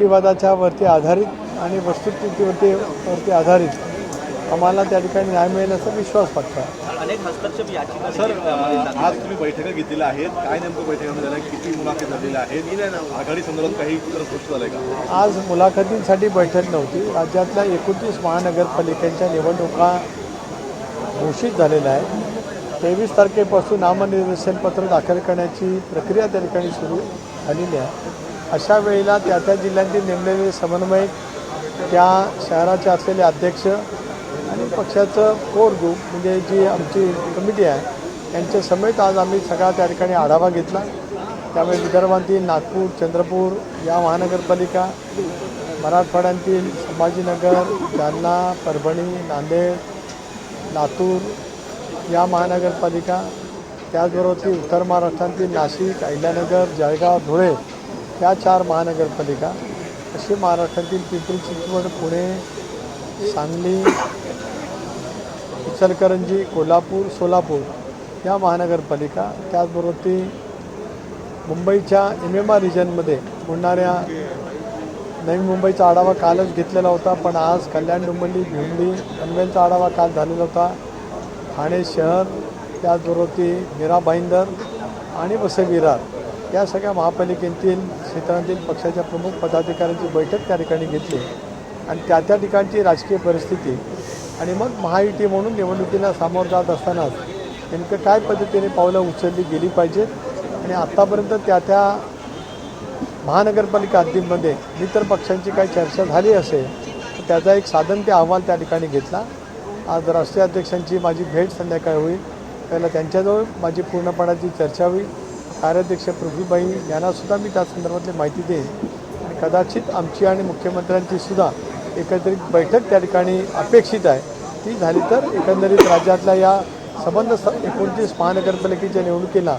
युक्तिवादाच्या वरती आधारित आणि वस्तुस्थितीवरती आधारित आम्हाला त्या ठिकाणी न्याय मिळेल असा विश्वास वाटतो. अनेक हस्तक्षेप याचिका सर, आज तुम्ही बैठका घेतलेल्या आहेत, काय नेमकं बैठकामध्ये झालं, किती मुलाखत झालेल्या आहेत, आघाडी संदर्भात काही स्पष्ट झालंय का? आज मुलाखतींसाठी बैठक नव्हती. राज्यातल्या 29 महानगरपालिकांच्या निवडणुका घोषित झालेल्या आहेत. 23 तारखेपासून नामनिर्देशनपत्र दाखल करण्याची प्रक्रिया त्या ठिकाणी सुरू झालेली आहे. अशा वेळेला त्या जिल्ह्यांतील नेमलेले समन्वयक, त्या शहराचे असलेले अध्यक्ष आणि पक्षाचं कोर ग्रुप म्हणजे जी आमची कमिटी आहे यांच्या समेत आज आम्ही सगळा त्या ठिकाणी आढावा घेतला. त्यामुळे विदर्भातील नागपूर, चंद्रपूर या महानगरपालिका, मराठवाड्यातील संभाजीनगर, जालना, परभणी, नांदेड, लातूर या महानगरपालिका, त्याचबरोबर ती उत्तर महाराष्ट्रातील नाशिक, अहिल्यानगर, जळगाव, धुळे या 4 महानगरपालिका, अशी महाराष्ट्रातील पिंपरी चिंचवड, पुणे, सांगली, इचलकरंजी, कोल्हापूर, सोलापूर या महानगरपालिका, त्याचबरोबर ती मुंबईच्या MMR रिजनमध्ये होणाऱ्या नवी मुंबईचा आढावा कालच घेतलेला होता, पण आज कल्याण, डोंबिवली, भिवंडी, पनवेलचा आढावा काल झालेला होता. ठाणे शहर, त्याचबरोबर ती मीरा भाईंदर आणि वसई विरार या सगळ्या महापालिकेतील क्षेत्रांतील पक्षाच्या प्रमुख पदाधिकाऱ्यांची बैठक त्या ठिकाणी घेतली आणि त्या ठिकाणची राजकीय परिस्थिती आणि मग महायुती म्हणून निवडणुकीला सामोरं जात असतानाच नेमकं काय पद्धतीने पावलं उचलली गेली पाहिजेत आणि आत्तापर्यंत त्या महानगरपालिका हद्दीमध्ये इतर पक्षांची काही चर्चा झाली असेल तर त्याचा एक साधंत्य अहवाल त्या ठिकाणी घेतला. आज राष्ट्रीय अध्यक्षांची माझी भेट संध्याकाळी होईल. पहिला त्यांच्याजवळ माझी पूर्णपणाची चर्चा होईल. कार्याध्यक्ष पृथ्वीबाई यांनासुद्धा मी त्या संदर्भातली माहिती देईन आणि कदाचित आमची आणि मुख्यमंत्र्यांची सुद्धा एकत्रित बैठक त्या ठिकाणी अपेक्षित आहे. ती झाली तर एकंदरीत राज्यातल्या या संबंध 29 महानगरपालिकेच्या निवडणुकीला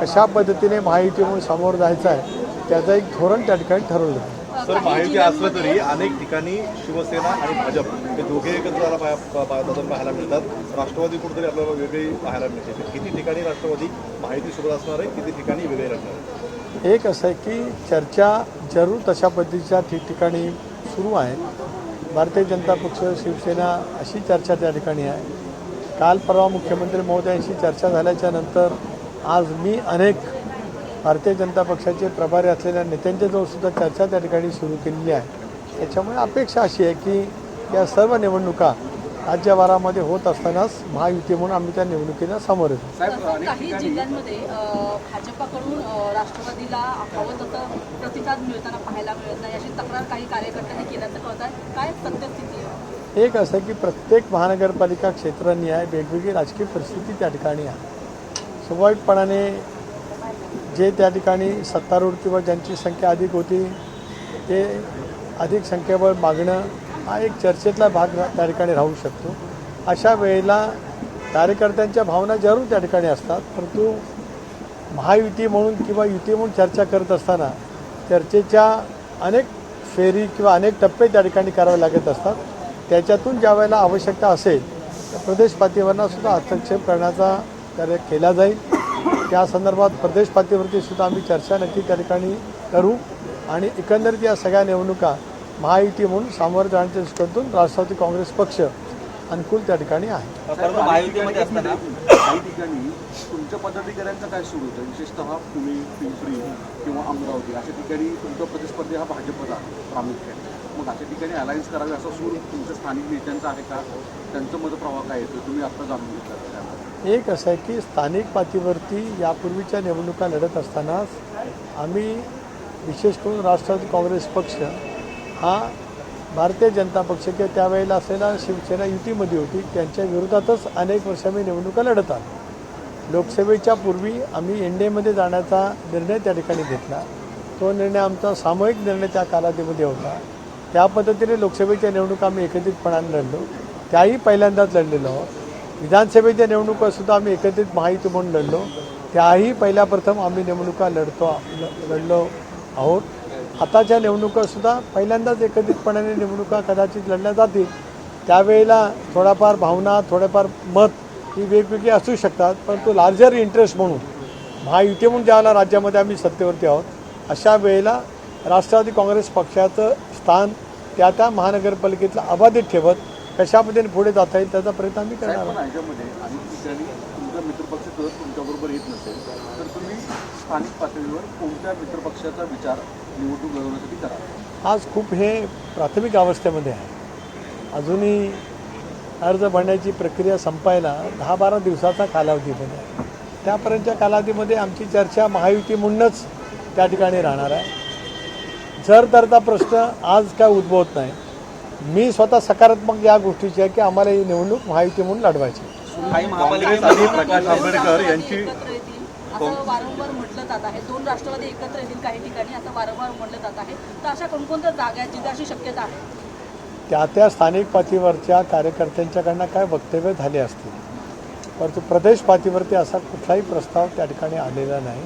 कशा पद्धतीने महायुती म्हणून सामोरं जायचं आहे त्याचं एक धोरण त्या ठिकाणी ठरवलं. सर, महायुती असलं तरी अनेक ठिकाणी शिवसेना आणि भाजप हे दोघे एकत्र पाहायला मिळतात. राष्ट्रवादी कुठेतरी आपल्याला वेगळी पाहायला मिळते. किती ठिकाणी राष्ट्रवादी महायुतीसोबत असणार आहे, किती ठिकाणी वेगळे राहणार आहे? एक असं आहे की चर्चा जरूर तशा पद्धतीच्या ठिकठिकाणी सुरू आहे. भारतीय जनता पक्ष, शिवसेना अशी चर्चा त्या ठिकाणी आहे. काल परवा मुख्यमंत्री महोदयांशी चर्चा झाल्याच्या नंतर आज मी अनेक भारतीय जनता पक्षाचे प्रभारी असलेल्या नेत्यांच्याजवळ सुद्धा चर्चा त्या ठिकाणी सुरू केलेली आहे. त्याच्यामुळे अपेक्षा अशी आहे की या सर्व निवडणुका राज्यभरामध्ये होत असतानाच महायुती म्हणून आम्ही त्या निवडणुकीला सामोरे जाऊ. काही जिल्ह्यांमध्ये भाजपाकडून राष्ट्रवादीला हवं तसं प्रतिसाद मिळताना पाहायला मिळत नाही अशी तक्रार काही कार्यकर्त्यांनी केल्याचं कळत आहे. काय सत्यस्थिती आहे? एक असं की प्रत्येक महानगरपालिका क्षेत्रनिहाय वेगवेगळी राजकीय परिस्थिती त्या ठिकाणी आहे. स्वाभाविकपणाने जे त्या ठिकाणी सत्तारूढ किंवा ज्यांची संख्या अधिक होती ते अधिक संख्येवर मागणं हा एक चर्चेतला भाग त्या ठिकाणी राहू शकतो. अशा वेळेला कार्यकर्त्यांच्या भावना जरूर त्या ठिकाणी असतात, परंतु महायुती म्हणून किंवा युती म्हणून चर्चा करत असताना चर्चेच्या अनेक फेरी किंवा अनेक टप्पे त्या ठिकाणी करावे लागत असतात. त्याच्यातून ज्या वेळेला आवश्यकता असेल तर प्रदेश पातळीवरनं सुद्धा हस्तक्षेप करण्याचा कार्य केला जाईल. त्या संदर्भात प्रदेश पातळीवरती सुद्धा आम्ही चर्चा नक्की त्या ठिकाणी करू आणि एकंदरीत या सगळ्या निवडणुका महायुती म्हणून सामोरं जाण्याच्या दृष्टीकोनातून राष्ट्रवादी काँग्रेस पक्ष अनुकूल त्या ठिकाणी आहे. परंतु महायुतीमध्ये असताना काही ठिकाणी तुमच्या पदाधिकाऱ्यांचं काय सुरू होतं, विशेषतः पुणे, पिंपरी किंवा अमरावती अशा ठिकाणी तुमचा प्रतिस्पर्धी हा भाजपचा प्रामुख्याने. मग अशा ठिकाणी अलायन्स करावी असा सूर तुमच्या स्थानिक नेत्यांचा आहे का? त्यांचं मतप्रवाह काय येतो तुम्ही आता जाणून घेतला? एक असं आहे की स्थानिक पातळीवरती यापूर्वीच्या निवडणुका लढत असतानाच आम्ही विशेष करून राष्ट्रवादी काँग्रेस पक्ष हा भारतीय जनता पक्ष किंवा त्यावेळेला असलेला शिवसेना युतीमध्ये होती त्यांच्या विरोधातच अनेक वर्ष आम्ही निवडणुका लढत आलो. लोकसभेच्या पूर्वी आम्ही NDAमध्ये जाण्याचा निर्णय त्या ठिकाणी घेतला. तो निर्णय आमचा सामूहिक निर्णय त्या कालावधीमध्ये होता. त्या पद्धतीने लोकसभेच्या निवडणुका आम्ही एकत्रितपणाने लढलो. त्याही पहिल्यांदाच लढलेलो आहोत. विधानसभेच्या निवडणुकासुद्धा आम्ही एकत्रित महायुती म्हणून लढलो. त्याही पहिल्या प्रथम आम्ही निवडणुका लढलो आहोत. आताच्या निवडणुकासुद्धा पहिल्यांदाच एकत्रितपणाने निवडणुका कदाचित लढल्या जातील. त्यावेळेला थोडाफार भावना, थोडेफार मत ही वेगवेगळी असू शकतात, परंतु लार्जर इंटरेस्ट म्हणून महायुती म्हणून ज्यावेळेला राज्यामध्ये आम्ही सत्तेवरती आहोत अशा वेळेला राष्ट्रवादी काँग्रेस पक्षाचं स्थान त्या त्या महानगरपालिकेतलं अबाधित ठेवत कशा पद्धतीने पुढे जाता येईल त्याचा प्रयत्न आम्ही करणार साहेब, आहोत. पण ह्याच्यामध्ये आणि ठिकाणी तुमचा मित्रपक्ष जर तुमच्याबरोबर येत नसेल तर तुम्ही स्थानिक पातळीवर कोणत्या मित्रपक्षाचा विचार निवडणूक लढवण्यासाठी करा? आज खूप हे प्राथमिक अवस्थेमध्ये आहे. अजूनही अर्ज भरण्याची प्रक्रिया संपायला 10-12 दिवसाचा कालावधीमध्ये आहे. त्यापर्यंतच्या कालावधीमध्ये आमची चर्चा महायुती म्हणूनच त्या ठिकाणी राहणार आहे. जर तरचा प्रश्न आज काय उद्भवत नाही. मी स्वतः सकारात्मक या गोष्टीची आहे की आम्हाला ही निवडणूक महायुती म्हणून लढवायची. काही काँग्रेस महापालिका आणि प्रकाश आंबेडकर यांची एकत्र येतील असं वारंवार म्हटलं जात आहे. दोन राष्ट्रवादी एकत्र येतील काही ठिकाणी असं वारंवार म्हटलं जात आहे. तर अशा कोणकोणत्या जागा आहेत जिथे अशी शक्यता आहे? त्या त्या स्थानिक पातळीवरच्या कार्यकर्त्यांच्याकडनं काय वक्तव्य झाले असतील, परंतु प्रदेश पातळीवरती असा कुठलाही प्रस्ताव त्या ठिकाणी आलेला नाही.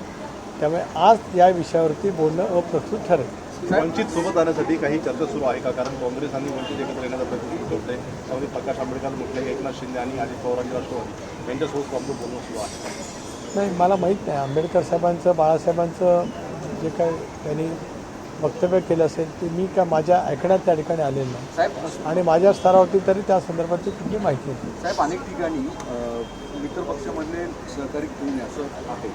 त्यामुळे आज या विषयावरती बोलणं अप्रस्तुत ठरेल. वंचित सोबत आणण्यासाठी काही चर्चा सुरू आहे का? कारण काँग्रेस आणि वंचित एकत्र येण्याचा प्रयत्न सुरू होते. त्यामध्ये प्रकाश आंबेडकर म्हटले, एकनाथ शिंदे आणि अजित पवार आणि राष्ट्रवादी यांच्यासोबत आपलं बोलणं सुरू आहे. नाही, मला माहीत नाही आंबेडकर साहेबांचं, बाळासाहेबांचं जे काय त्यांनी वक्तव्य केलं असेल ते मी का माझ्या ऐकण्यात त्या ठिकाणी आलेलं नाही साहेब, आणि माझ्या स्तरावरती तरी त्या संदर्भातली कुठली माहिती नाही. साहेब, अनेक ठिकाणी मित्रपक्षामधले सहकारी घेऊन असं आहे,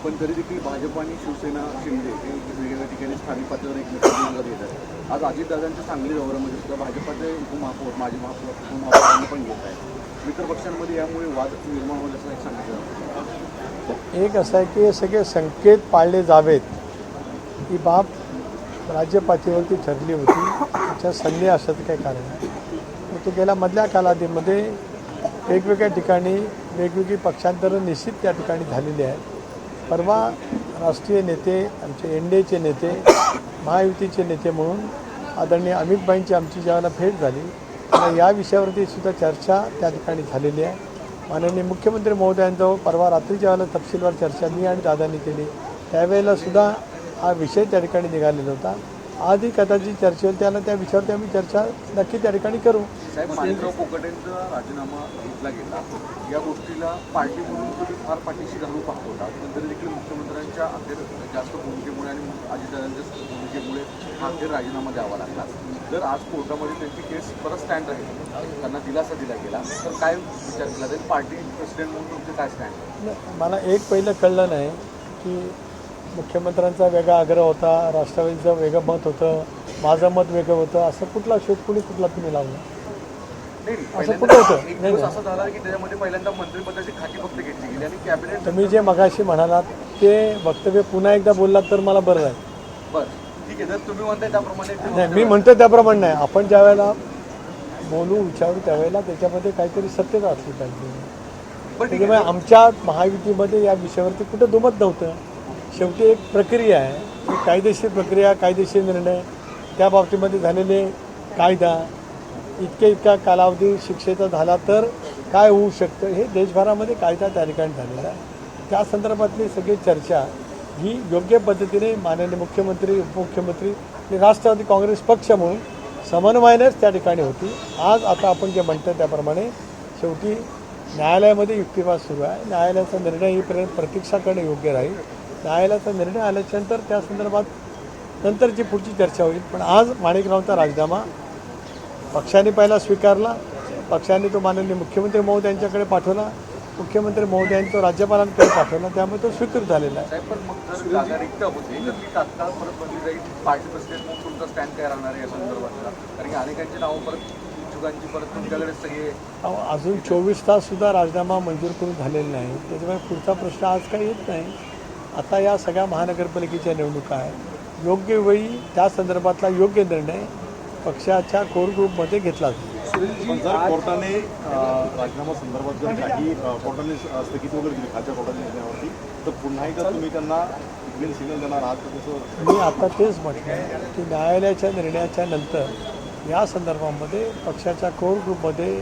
पण तरी देखील भाजप आणि शिवसेना शिंदे हे वेगवेगळ्या ठिकाणी स्थानिक पातळीवर एकमेकांना घेत आहेत. आज अजितदादांच्या सांगली दौऱ्यामध्ये सुद्धा भाजपाचे उपमहापौर, माजी महापौर, उपमहापौरांना पण घेत आहेत. मित्रपक्षांमध्ये यामुळे वाद निर्माण होईल असं एक सांगितलं. एक असं आहे की हे सगळे संकेत पाळले जावेत ही बाब राज्य पातळीवरती ठरली होती. त्याच्या संधी असण्याचं काही कारण नाही. परंतु गेल्या मधल्या कालावधीमध्ये वेगवेगळ्या ठिकाणी वेगवेगळी पक्षांतरं निश्चित त्या ठिकाणी झालेली आहेत. परवा राष्ट्रीय नेते, आमचे NDAचे नेते, महायुतीचे नेते म्हणून आदरणीय अमितभाईंची आमची ज्यावेळेला भेट झाली तर या विषयावरती सुद्धा चर्चा त्या ठिकाणी झालेली आहे. माननीय मुख्यमंत्री महोदयांजवळ परवा रात्री ज्यावेळेला तपशीलवार चर्चा मी आणि दादांनी केली त्यावेळेला सुद्धा हा विषय त्या ठिकाणी निघालेला होता. आजही कदाचित चर्चा होईल त्याला त्या विषयावरती आम्ही चर्चा नक्की त्या ठिकाणी करू. साहेब, माणिकराव कोकाटेंचा राजीनामा घेतला गेला, या गोष्टीला पार्टी म्हणून तुम्ही फार पाठीशी घालू पाहत होता, पण तरी देखील मुख्यमंत्र्यांच्या अखेर जास्त भूमिकेमुळे आणि अजितदादांच्या भूमिकेमुळे हा अखेर राजीनामा द्यावा लागला. जर आज कोर्टामध्ये त्यांची केस परत स्टँड राहील, त्यांना दिलासा दिला गेला तर काय विचार केला जाईल? पार्टी प्रेसिडेंट म्हणून तुमचे काय स्टँड? मला एक पहिलं कळलं नाही की मुख्यमंत्र्यांचा वेगळा आग्रह होता, राष्ट्रवादीचं वेगळं मत होतं, माझं मत वेगळं होतं, असं कुठला शोध कुठला तुम्ही लावला? असं कुठं होतं? एक नाही दिवस नाही, असं झाला की त्याच्यामध्ये पहिल्यांदा मंत्रिपदाची खाती फक्त घेतली गेली आणि कॅबिनेट. तुम्ही जे मगाशी म्हणालात ते वक्तव्य पुन्हा एकदा बोललात तर मला बरं आहे. बरं, ठीक आहे, जर तुम्ही म्हणताय त्याप्रमाणे नाही, मी म्हणतो त्याप्रमाणे नाही. आपण ज्या वेळेला बोलू विचारू त्यावेळेला त्याच्यामध्ये काहीतरी सत्यता असली पाहिजे. पण ठीक त्याच्यामुळे आमच्या महायुतीमध्ये या विषयावरती कुठं दुमत नव्हतं. शेवटी एक प्रक्रिया आहे, एक कायदेशीर प्रक्रिया, कायदेशीर निर्णय, त्या बाबतीमध्ये झालेले कायदा इतका कालावधी शिक्षेचा झाला तर काय होऊ शकतं हे देशभरामध्ये कायदा त्या ठिकाणी झालेला आहे. त्या संदर्भातली सगळी चर्चा ही योग्य पद्धतीने माननीय मुख्यमंत्री, उपमुख्यमंत्री आणि राष्ट्रवादी काँग्रेस पक्ष म्हणून समन्वयानेच त्या ठिकाणी होती. आज आता आपण जे म्हणतो त्याप्रमाणे शेवटी न्यायालयामध्ये युक्तिवाद सुरू आहे. न्यायालयाचा निर्णय येईपर्यंत प्रतीक्षा करणे योग्य राहील. न्यायालयाचा निर्णय आल्याच्यानंतर त्या संदर्भात नंतरची पुढची चर्चा होईल. पण आज माणिकरावांचा राजीनामा पक्षाने पहिला स्वीकारला, पक्षाने तो माननीय मुख्यमंत्री महोदयांच्याकडे पाठवला, मुख्यमंत्री महोदयांनी तो राज्यपालांकडे पाठवला, त्यामुळे तो स्वीकृत झालेला आहे. साहेब, पण मग जर जागा रिक्त होते तर ती तात्काळ परत बदली जाईल. पार्टी प्रेसिडेंट मग तुमचा स्टँड काय राहणार आहे या संदर्भातला? कारण की अनेकांची नावं परत इच्छुकांची परत तुमच्याकडे सगळे अजून 24 ताससुद्धा राजीनामा मंजूर करून झालेला नाही. त्याच्यामुळे पुढचा प्रश्न आज काही येत नाही. आता या सगळ्या महानगरपालिकेच्या निवडणुका आहेत. योग्य वेळी त्या संदर्भातला योग्य निर्णय पक्षाच्या कोर ग्रुपमध्ये घेतला जाईल. पण जर कोर्टाने राजीनामा संदर्भात जर काही कोर्टाने स्थगिती वगैरे दिली खालच्या कोर्टाने निर्णयावरती तर पुन्हा एकदा तुम्ही त्यांना ग्रीन सिग्नल देणार आहात का? तसं मी आता तेच म्हटलं की न्यायालयाच्या निर्णयाच्या नंतर या संदर्भामध्ये पक्षाच्या कोर ग्रुपमध्ये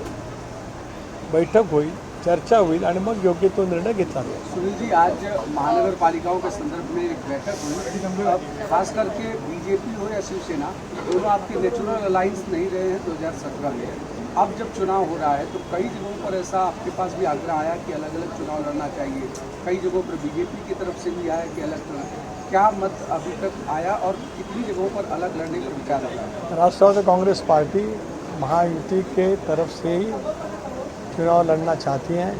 बैठक होईल, चर्चा होईल आणि मग योग्य तो निर्णय घेतला जाईल. सुनील जी, आज महानगरपालिकाओं के संदर्भ में एक बैठक हुई, खास करके बीजेपी हो या शिवसेना, दोनों आपके नेचुरल अलायंस नहीं रहे हैं 2017 में. अब जब चुनाव हो रहा है तो कई जगहों पर ऐसा आपके पास भी आग्रह आया कि अलग अलग चुनाव लड़ना चाहिए, कई जगहों पर बीजेपी की तरफ से भी आया कि अलग क्या मत अभी तक आया और कितनी जगहों पर अलग लड़ने का विचार आ रहा है? राष्ट्रवादी कांग्रेस पार्टी महायुति के तरफ से ही चुनाव लड़ना चाहती हैं।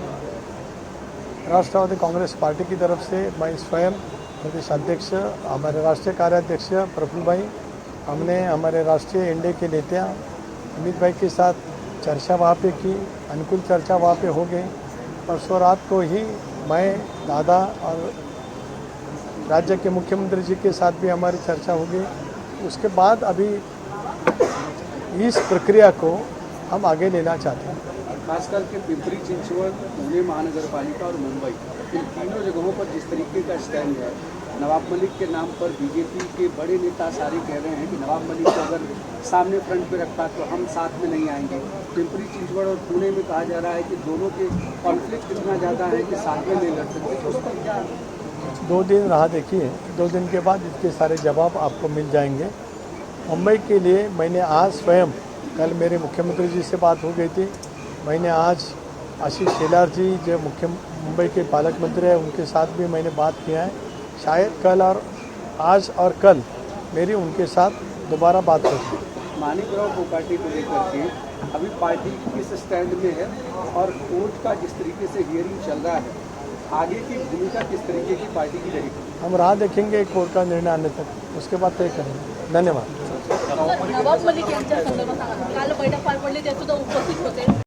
राष्ट्रवादी कांग्रेस पार्टी की तरफ से मैं स्वयं प्रदेश अध्यक्ष, हमारे राष्ट्रीय कार्याध्यक्ष प्रफुल्ल भाई, हमने हमारे राष्ट्रीय एनडीए के नेता अमित भाई के साथ चर्चा वहाँ पे की, अनुकूल चर्चा वहाँ पे हो गई। परसों रात को ही मैं, दादा और राज्य के मुख्यमंत्री जी के साथ भी हमारी चर्चा हो गई। उसके बाद अभी इस प्रक्रिया को हम आगे लेना चाहते हैं। खास करके पिंपरी चिंचवड़, पुणे महानगर पालिका और मुंबई, इन तीनों जगहों पर जिस तरीके का स्टैंड है, नवाब मलिक के नाम पर बीजेपी के बड़े नेता सारे कह रहे हैं कि नवाब मलिक को अगर सामने फ्रंट पे रखा तो हम साथ में नहीं आएंगे। पिंपरी चिंचवड़ और पुणे में कहा जा रहा है कि दोनों के कॉन्फ्लिक्ट इतना ज़्यादा है कि साथ में नहीं लड़ सकते, तो उस पर क्या? 2 दिन राह देखिए, 2 दिन के बाद इसके सारे जवाब आपको मिल जाएंगे। मुंबई के लिए मैंने आज स्वयं, कल मेरे मुख्यमंत्री जी से बात हो गई थी, मैंने आज आशीष शेलार जी जो मुंबई के पालक मंत्री हैं उनके साथ भी मैंने बात किया है। शायद कल और आज और कल मेरी उनके साथ दोबारा बात होगी। माणिकराव कोकाटे को लेकर के अभी पार्टी किस स्टैंड में है और कोर्ट का जिस तरीके से हियरिंग चल रहा है, आगे की भूमिका किस तरीके की पार्टी की रहेगी? हम राह देखेंगे कोर्ट का निर्णय आने तक, उसके बाद तय करेंगे। धन्यवाद। नवाब मलिक यांच्या संदर्भात सांगा. काल बैठक पार पडली, ते सुद्धा उपस्थित होते.